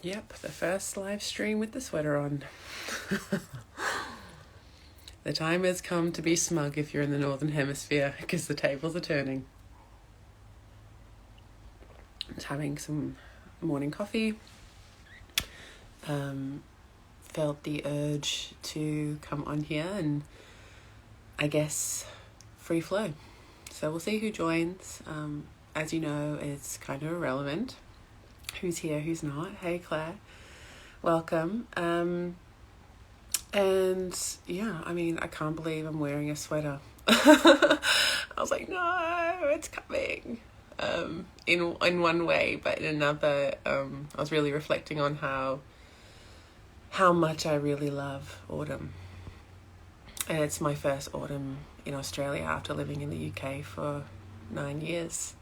Yep, the first live stream with the sweater on. The time has come to be smug if you're in the Northern Hemisphere, because the tables are turning. Just having some morning coffee. Felt the urge to come on here and I guess free flow. So we'll see who joins. As you know, it's kind of irrelevant who's here, who's not. Hey Claire, welcome. And yeah, I mean, I can't believe I'm wearing a sweater. I was like, no, it's coming. In one way, but in another, I was really reflecting on how much I really love autumn. And it's my first autumn in Australia after living in the UK for 9 years.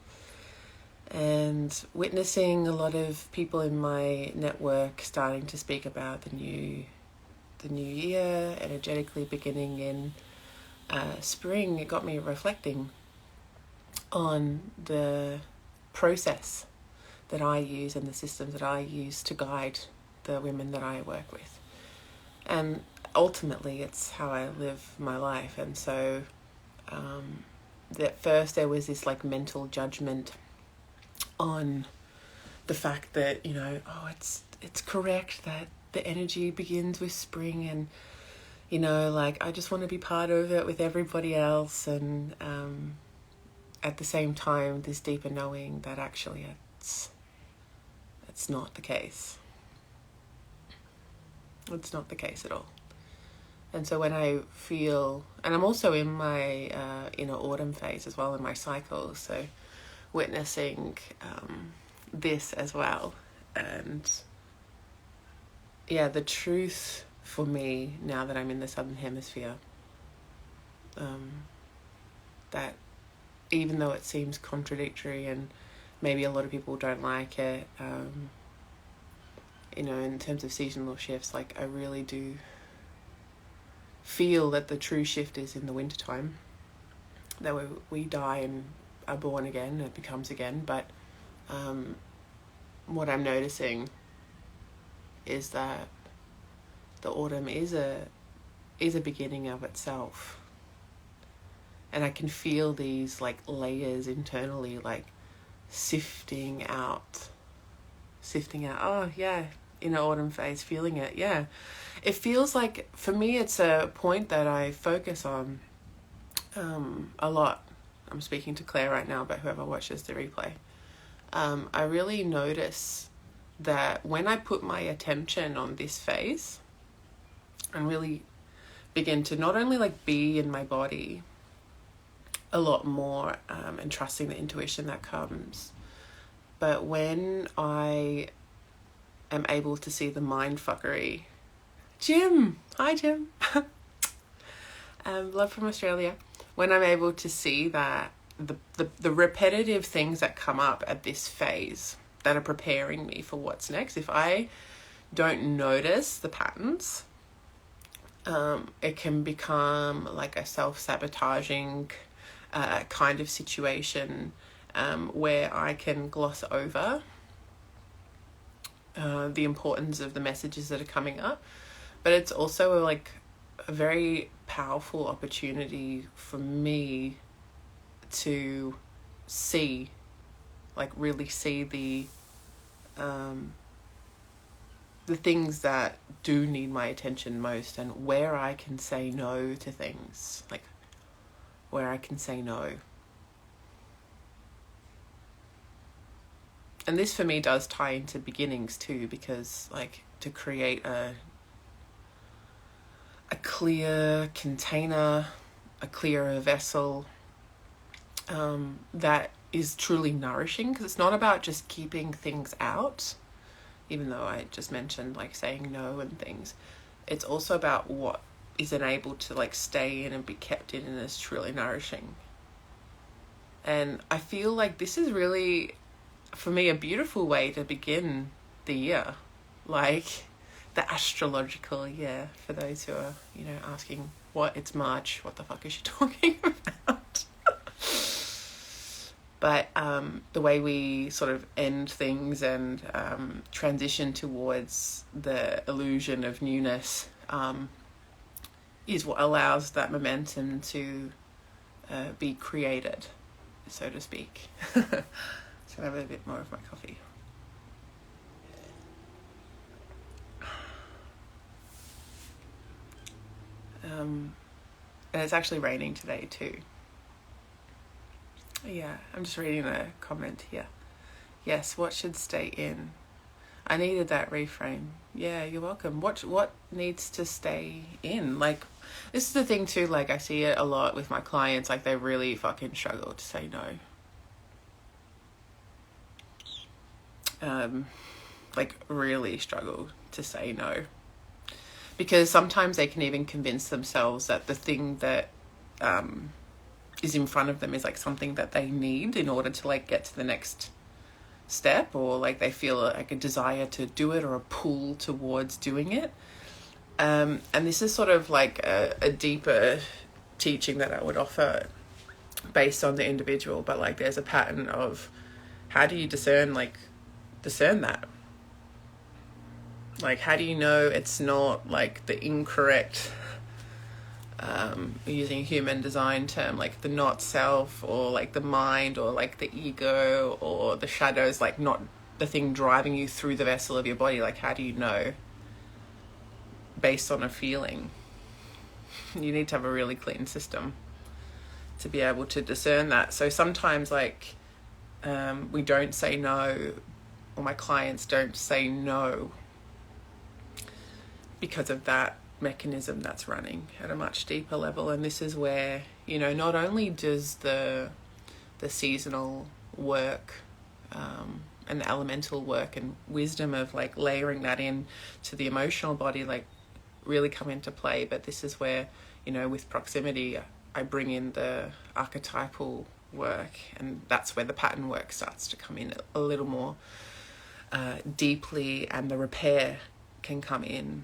And witnessing a lot of people in my network starting to speak about the new year, energetically beginning in spring, it got me reflecting on the process that I use and the systems that I use to guide the women that I work with. And ultimately, it's how I live my life. And so at first there was this like mental judgment on the fact that, it's correct that the energy begins with spring and, like I just want to be part of it with everybody else. And at the same time, this deeper knowing that actually it's not the case. It's not the case at all. And so when I feel, and I'm also in my autumn phase as well in my cycle, so witnessing this as well. And yeah, the truth for me now that I'm in the Southern Hemisphere, that even though it seems contradictory and maybe a lot of people don't like it, in terms of seasonal shifts, like I really do feel that the true shift is in the wintertime, that we die and are born again, it becomes again. But what I'm noticing is that the autumn is a beginning of itself. And I can feel these like layers internally, like sifting out. Oh yeah, in the autumn phase, feeling it. Yeah, it feels like, for me, it's a point that I focus on a lot. I'm speaking to Claire right now, but whoever watches the replay, I really notice that when I put my attention on this phase and really begin to not only like be in my body a lot more and trusting the intuition that comes, but when I am able to see the mind fuckery. Jim! Hi, Jim! Love from Australia. When I'm able to see that the repetitive things that come up at this phase that are preparing me for what's next, if I don't notice the patterns, it can become like a self-sabotaging kind of situation where I can gloss over the importance of the messages that are coming up. But it's also like a very powerful opportunity for me to see, like really see the things that do need my attention most, and where I can say no to things, like where I can say no. And this for me does tie into beginnings too, because like to create a clear container, a clearer vessel that is truly nourishing, because it's not about just keeping things out, even though I just mentioned like saying no and things. It's also about what isn't able to like stay in and be kept in and is truly nourishing. And I feel like this is really, for me, a beautiful way to begin the year, like the astrological year, for those who are, asking what, it's March, what the fuck is she talking about? But the way we sort of end things and transition towards the illusion of newness is what allows that momentum to be created, so to speak. So I have a bit more of my coffee. And it's actually raining today too. Yeah, I'm just reading a comment here. Yes, what should stay in? I needed that reframe. Yeah, you're welcome. What needs to stay in? Like, this is the thing too, like I see it a lot with my clients, like they really fucking struggle to say no. Like really struggle to say no. Because sometimes they can even convince themselves that the thing that is in front of them is like something that they need in order to like get to the next step, or like they feel like a desire to do it or a pull towards doing it. And this is sort of like a deeper teaching that I would offer based on the individual, but like there's a pattern of how do you discern that? Like, how do you know it's not like the incorrect, using a human design term, like the not self, or like the mind, or like the ego, or the shadows, like not the thing driving you through the vessel of your body? Like, how do you know based on a feeling? You need to have a really clean system to be able to discern that. So sometimes like we don't say no, or my clients don't say no because of that mechanism that's running at a much deeper level. And this is where, you know, not only does the seasonal work and the elemental work and wisdom of like layering that in to the emotional body like really come into play, but this is where, you know, with proximity I bring in the archetypal work, and that's where the pattern work starts to come in a little more deeply, and the repair can come in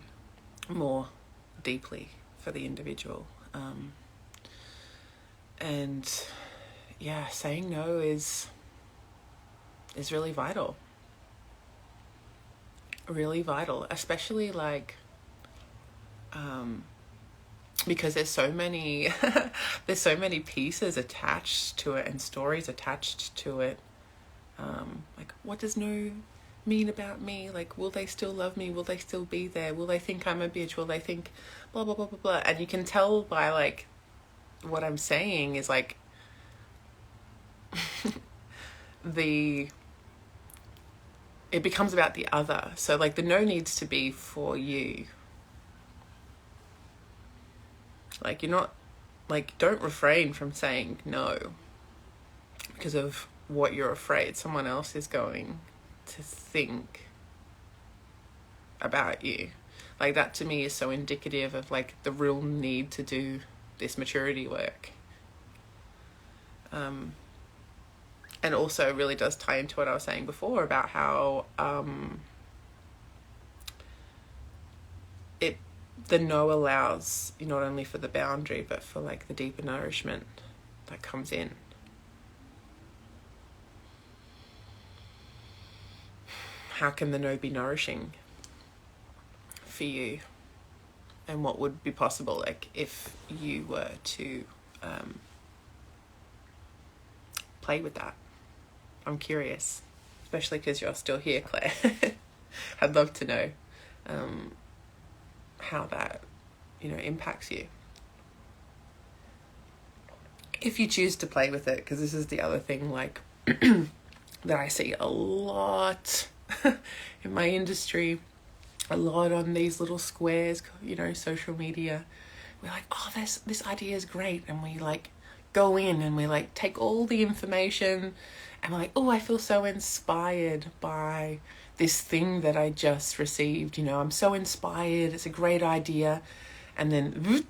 more deeply for the individual. And yeah, saying no is really vital, especially like because there's so many pieces attached to it and stories attached to it. Like, what does no mean about me? Like, will they still love me? Will they still be there? Will they think I'm a bitch? Will they think blah blah blah blah blah? And you can tell by like what I'm saying is like it becomes about the other. So like the no needs to be for you. Like, you're not, like, don't refrain from saying no because of what you're afraid someone else is going to think about you. Like, that to me is so indicative of like the real need to do this maturity work. And also really does tie into what I was saying before about how the no allows not only for the boundary but for like the deeper nourishment that comes in. How can the no be nourishing for you? And what would be possible like if you were to play with that? I'm curious, especially because you're still here, Claire. I'd love to know how that, you know, impacts you. If you choose to play with it, because this is the other thing, like, that I see a lot in my industry, a lot on these little squares, you know, social media. We're like, oh, this idea is great. And we like go in and we like take all the information and we're like, oh, I feel so inspired by this thing that I just received. You know, I'm so inspired. It's a great idea. And then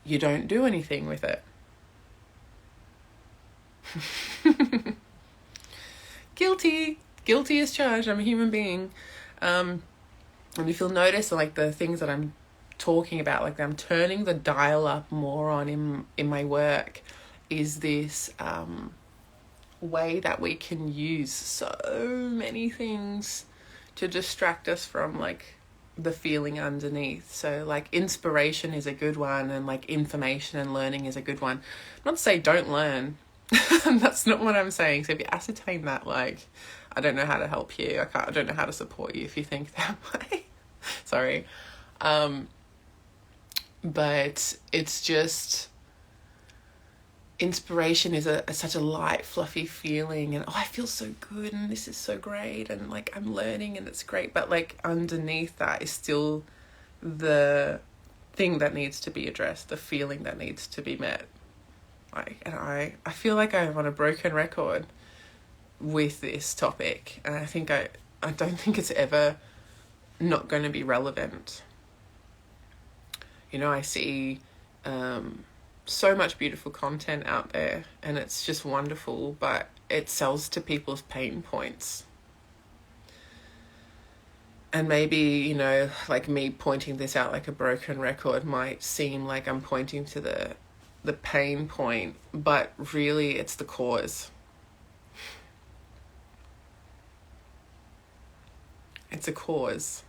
you don't do anything with it. Guilty as charged. I'm a human being. And if you'll notice, like, the things that I'm talking about, like, I'm turning the dial up more on in my work, is this way that we can use so many things to distract us from like the feeling underneath. So like inspiration is a good one, and like information and learning is a good one. Not to say don't learn. That's not what I'm saying. So if you ascertain that, like, I don't know how to help you. I don't know how to support you if you think that way. Sorry. But it's just, inspiration is such a light, fluffy feeling, and I feel so good, and this is so great, and like I'm learning, and it's great. But like underneath that is still the thing that needs to be addressed, the feeling that needs to be met. And I feel like I'm on a broken record with this topic, and I don't think it's ever not going to be relevant. You know, I see so much beautiful content out there, and it's just wonderful, but it sells to people's pain points. And maybe, you know, like me pointing this out like a broken record might seem like I'm pointing to the pain point, but really it's the cause. It's a cause.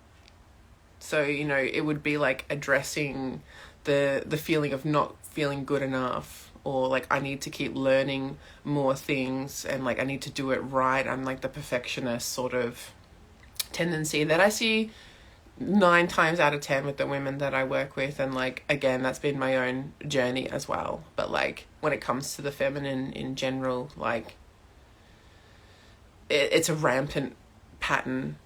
So, you know, it would be like addressing the feeling of not feeling good enough, or like I need to keep learning more things, and like I need to do it right. I'm like the perfectionist sort of tendency that I see 9 times out of 10 with the women that I work with. And like, again, that's been my own journey as well. But like when it comes to the feminine in general, like it's a rampant pattern,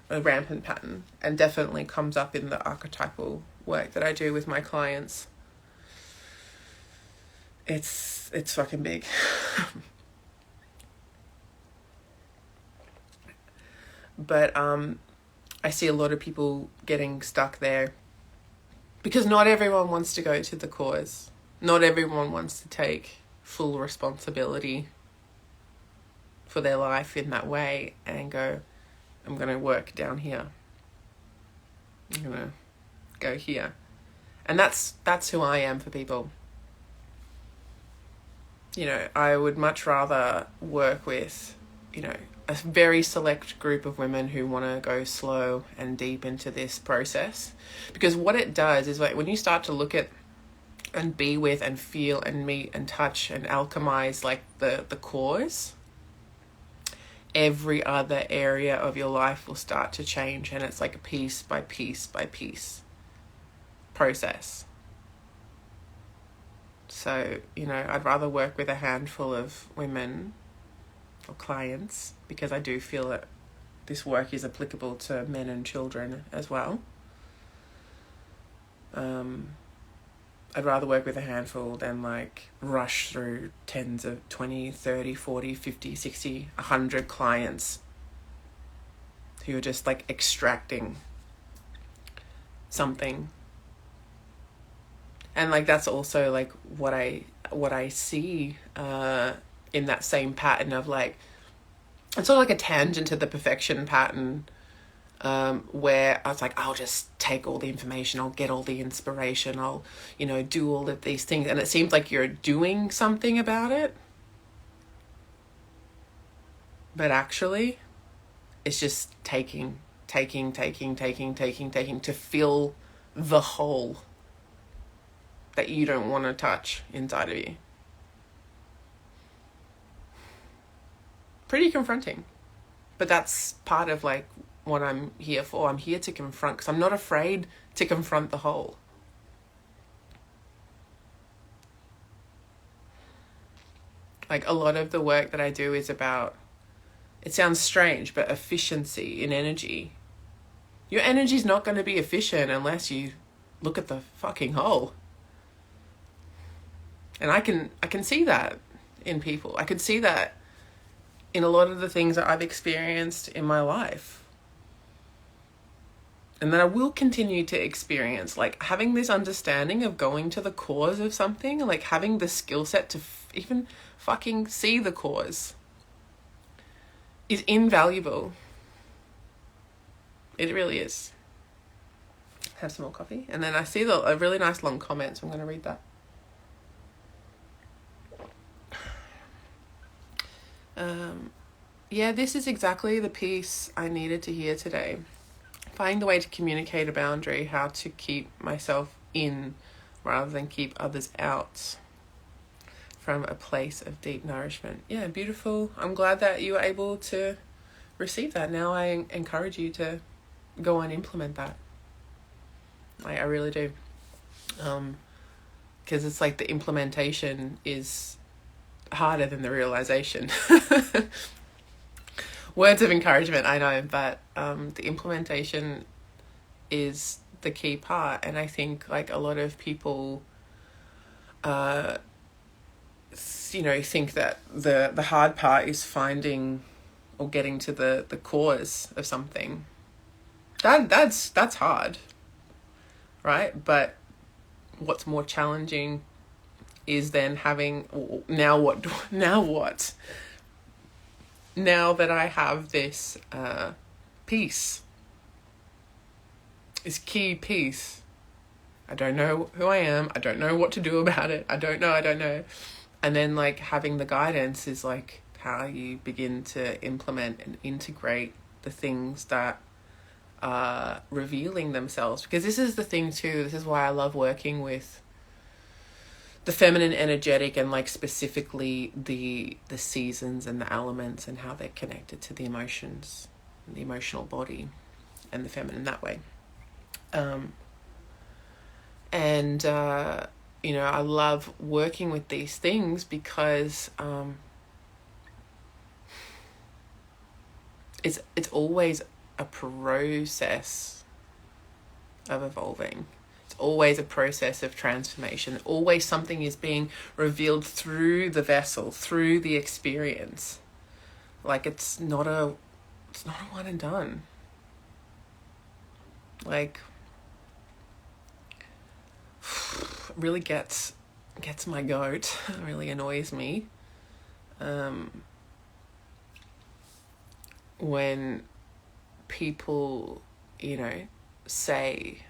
and definitely comes up in the archetypal work that I do with my clients. It's fucking big. But I see a lot of people getting stuck there because not everyone wants to go to the cause. Not everyone wants to take full responsibility for their life in that way and go, I'm going to work down here. I'm going to go here. And that's who I am for people. You know, I would much rather work with, you know, a very select group of women who want to go slow and deep into this process. Because what it does is, like, when you start to look at and be with and feel and meet and touch and alchemize like the cause, every other area of your life will start to change, and it's like a piece by piece by piece process. So, you know, I'd rather work with a handful of women or clients, because I do feel that this work is applicable to men and children as well. I'd rather work with a handful than like rush through tens of 20, 30, 40, 50, 60, 100 clients who are just like extracting something. And like that's also like what I see in that same pattern of like, it's sort of like a tangent to the perfection pattern, where I was like, I'll just take all the information, I'll get all the inspiration, I'll, you know, do all of these things. And it seems like you're doing something about it. But actually, it's just taking to fill the hole that you don't want to touch inside of you. Pretty confronting. But that's part of like what I'm here for. I'm here to confront, because I'm not afraid to confront the whole. Like a lot of the work that I do is about, it sounds strange, but efficiency in energy. Your energy's not going to be efficient unless you look at the fucking whole. And I can see that in people. I could see that in a lot of the things that I've experienced in my life. And that I will continue to experience, like having this understanding of going to the cause of something, like having the skill set to even fucking see the cause is invaluable. It really is. Have some more coffee. And then I see a really nice long comment, so I'm going to read that. Yeah, this is exactly the piece I needed to hear today. Finding the way to communicate a boundary, how to keep myself in rather than keep others out from a place of deep nourishment. Yeah, beautiful. I'm glad that you were able to receive that. Now I encourage you to go and implement that. I really do. Because it's like the implementation is harder than the realization. Words of encouragement, I know, but the implementation is the key part. And I think like a lot of people think that the hard part is finding or getting to the cause of something. That's hard, right? But what's more challenging is then having, now what? Now that I have this piece, this key piece, I don't know who I am, I don't know what to do about it, I don't know. And then like having the guidance is like how you begin to implement and integrate the things that are revealing themselves. Because this is the thing too, this is why I love working with the feminine energetic and like specifically the seasons and the elements and how they're connected to the emotions and the emotional body and the feminine that way. I love working with these things because it's always a process of evolving. It's always a process of transformation. Always something is being revealed through the vessel, through the experience. Like it's not a one and done. Like really gets my goat. It really annoys me. When people, say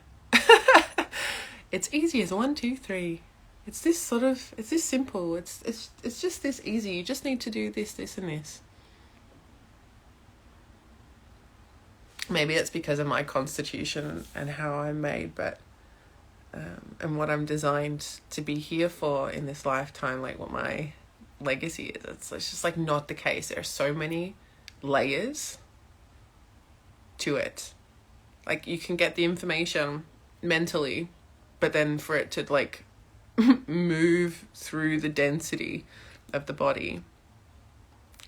it's easy as 1, 2, 3. It's this simple. It's just this easy. You just need to do this, this, and this. Maybe it's because of my constitution and how I'm made, but and what I'm designed to be here for in this lifetime, like what my legacy is. It's just like not the case. There are so many layers to it. Like you can get the information mentally, but then for it to like move through the density of the body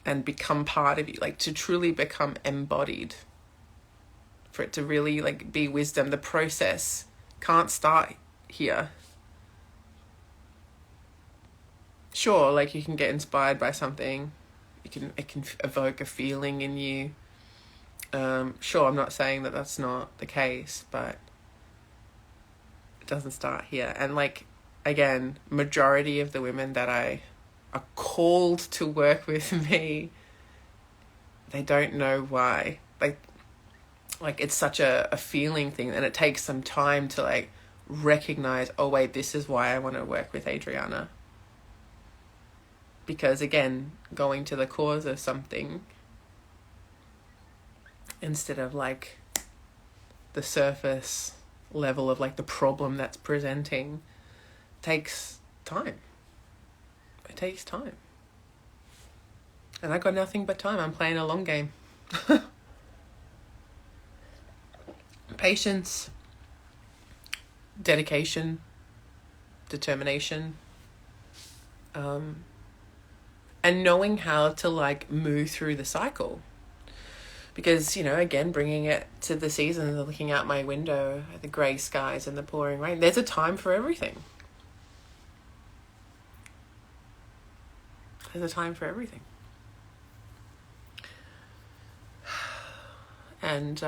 and become part of you, like to truly become embodied, for it to really like be wisdom, the process can't start here. Sure, like you can get inspired by something, it can evoke a feeling in you. Sure, I'm not saying that that's not the case, but it doesn't start here. And like, again, majority of the women that are called to work with me, they don't know why. Like it's such a feeling thing, and it takes some time to like recognize, oh wait, this is why I want to work with Adrianna. Because again, going to the cause of something instead of like the surface level of like the problem that's presenting takes time. It takes time. And I got nothing but time. I'm playing a long game. Patience, dedication, determination, and knowing how to like move through the cycle. Because, again, bringing it to the seasons, looking out my window at the grey skies and the pouring rain, there's a time for everything. There's a time for everything. And,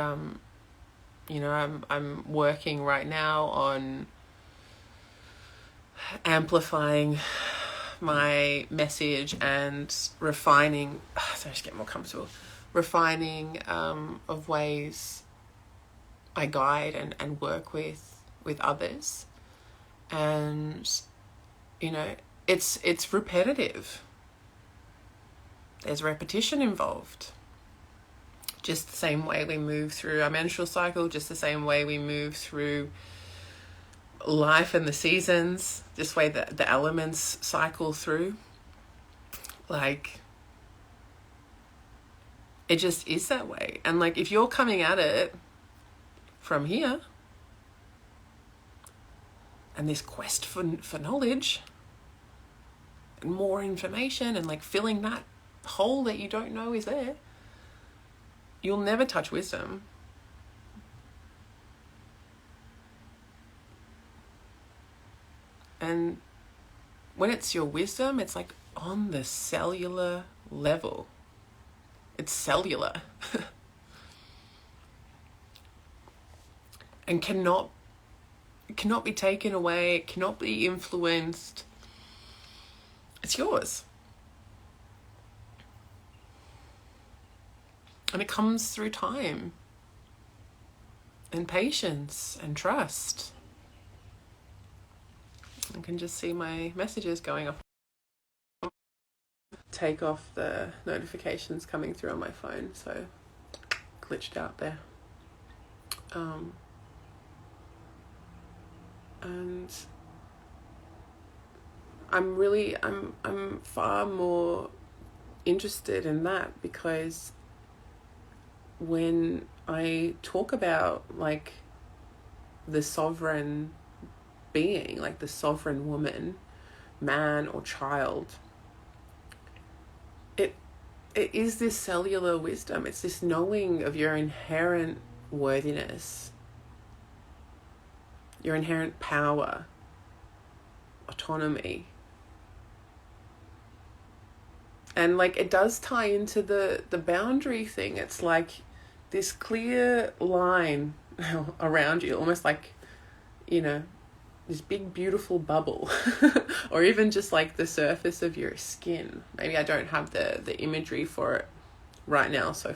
I'm working right now on amplifying my message and refining, so I just get more comfortable, refining of ways I guide and work with others. And, it's repetitive. There's repetition involved. Just the same way we move through our menstrual cycle, just the same way we move through life and the seasons, this way that the elements cycle through. Like, it just is that way. And like, if you're coming at it from here, and this quest for knowledge and more information and like filling that hole that you don't know is there, you'll never touch wisdom. And when it's your wisdom, it's like on the cellular level. It's cellular. And cannot be taken away, it cannot be influenced. It's yours. And it comes through time and patience and trust. I can just see my messages going off. Take off the notifications coming through on my phone, so glitched out there. And I'm far more interested in that, because when I talk about like the sovereign being, like the sovereign woman, man or child, it is this cellular wisdom. It's this knowing of your inherent worthiness, your inherent power, autonomy. And like, it does tie into the boundary thing. It's like this clear line around you, almost like, you know, this big beautiful bubble or even just like the surface of your skin. Maybe I don't have the imagery for it right now, so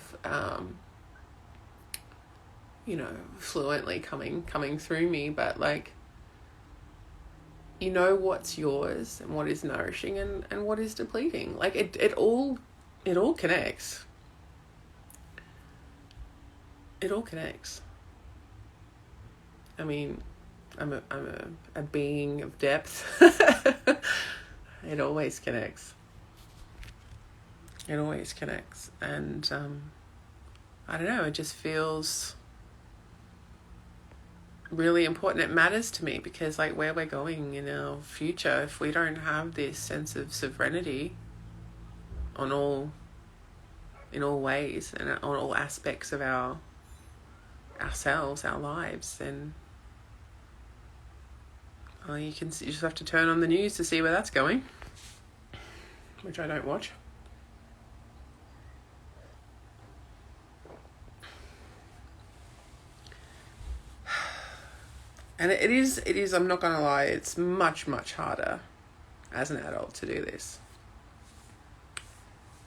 you know, fluently coming through me, but like, you know what's yours and what is nourishing and what is depleting. Like it all connects. It all connects. I mean, I'm a being of depth. It always connects. It always connects. And I don't know, it just feels really important. It matters to me because like where we're going in our future, if we don't have this sense of sovereignty in all ways and on all aspects of ourselves, our lives, then you just have to turn on the news to see where that's going, which I don't watch. And it is, I'm not going to lie, it's much, much harder as an adult to do this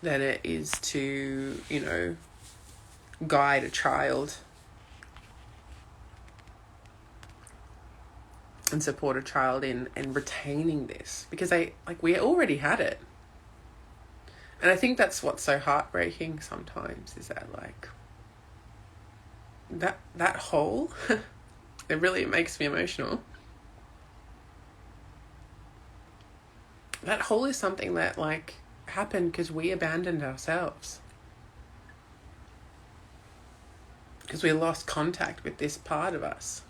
than it is to, you know, guide a child and support a child in retaining this, because we already had it. And I think that's what's so heartbreaking sometimes, is that like that hole it really makes me emotional. That hole is something that like happened because we abandoned ourselves, because we lost contact with this part of us.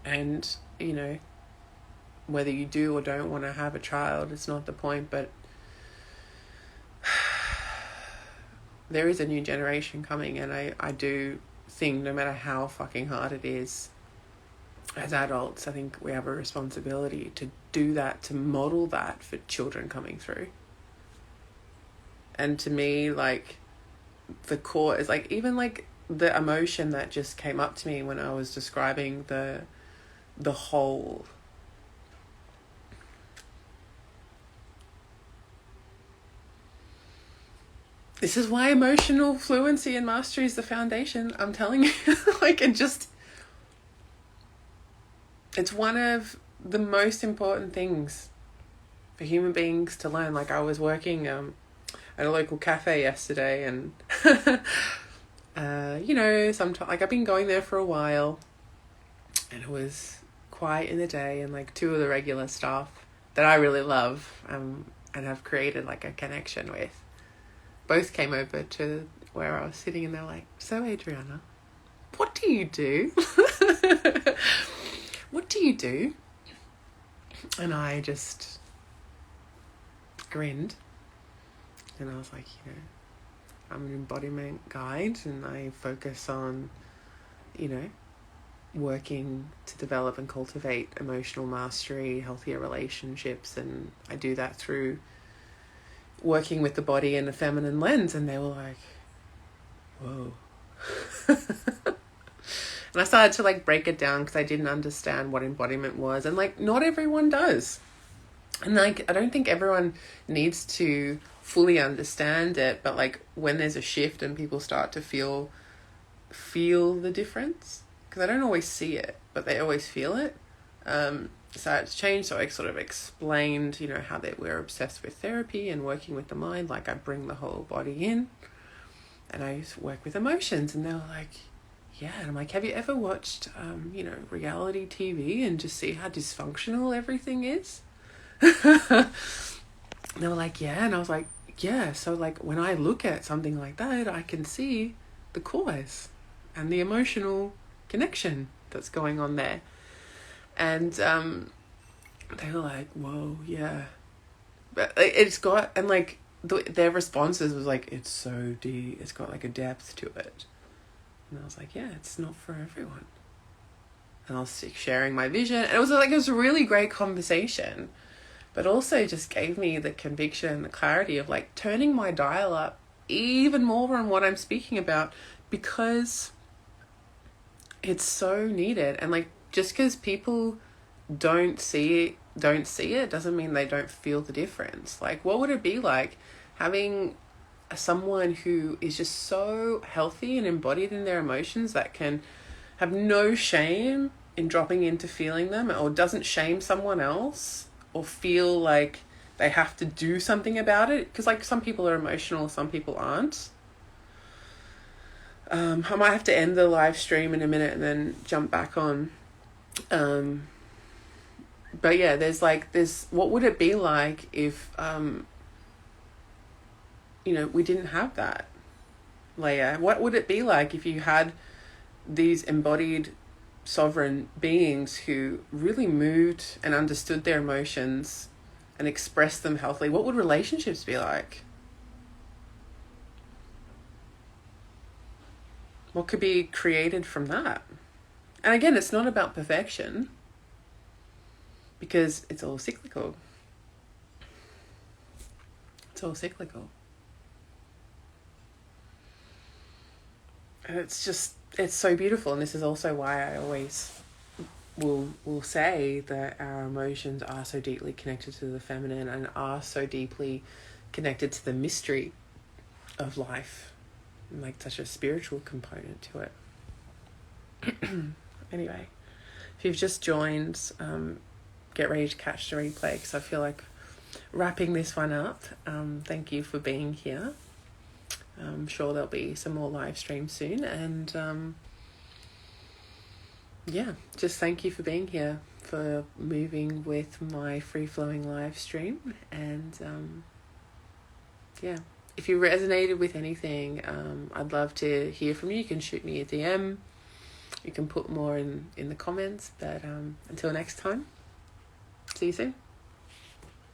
And, you know, whether you do or don't want to have a child, it's not the point, but there is a new generation coming, and I do think no matter how fucking hard it is, as adults, I think we have a responsibility to do that, to model that for children coming through. And to me, like, the core is like, even like the emotion that just came up to me when I was describing the whole. This is why emotional fluency and mastery is the foundation. I'm telling you, like, it's one of the most important things for human beings to learn. Like I was working at a local cafe yesterday, and you know, sometimes like I've been going there for a while, and it was quiet in the day, and like two of the regular staff that I really love and have created like a connection with, both came over to where I was sitting, and they're like, "So Adrianna, what do you do?" What do you do? And I just grinned, and I was like, you know, I'm an embodiment guide, and I focus on, you know, working to develop and cultivate emotional mastery, healthier relationships, and I do that through working with the body in a feminine lens. And they were like, whoa. And I started to like break it down, because I didn't understand what embodiment was, and like not everyone does, and like I don't think everyone needs to fully understand it, but like when there's a shift and people start to feel the difference, because I don't always see it, but they always feel it. So it's changed. So I sort of explained, you know, how we're obsessed with therapy and working with the mind. Like I bring the whole body in, and I work with emotions. And they were like, yeah. And I'm like, have you ever watched, you know, reality TV and just see how dysfunctional everything is? And they were like, yeah. And I was like, yeah. So like when I look at something like that, I can see the cause and the emotional connection that's going on there. And they were like, whoa, yeah. But it's got, and like their responses was like, it's so deep, it's got like a depth to it. And I was like, yeah, it's not for everyone. And I was sharing my vision, and it was a really great conversation, but also just gave me the conviction and the clarity of like turning my dial up even more on what I'm speaking about, because it's so needed. And like, just because people don't see it doesn't mean they don't feel the difference. Like, what would it be like having someone who is just so healthy and embodied in their emotions, that can have no shame in dropping into feeling them, or doesn't shame someone else or feel like they have to do something about it? Because like some people are emotional, some people aren't. I might have to end the live stream in a minute and then jump back on. But yeah, there's what would it be like if, you know, we didn't have that layer? What would it be like if you had these embodied sovereign beings who really moved and understood their emotions and expressed them healthily? What would relationships be like? What could be created from that? And again, it's not about perfection, because it's all cyclical. It's all cyclical. And it's so beautiful. And this is also why I always will say that our emotions are so deeply connected to the feminine, and are so deeply connected to the mystery of life, and like such a spiritual component to it. Anyway, if you've just joined, get ready to catch the replay, because I feel like wrapping this one up. Thank you for being here. I'm sure there'll be some more live streams soon, and yeah, just thank you for being here, for moving with my free-flowing live stream. And yeah, if you resonated with anything, I'd love to hear from you. You can shoot me a DM, you can put more in the comments, but until next time, see you soon.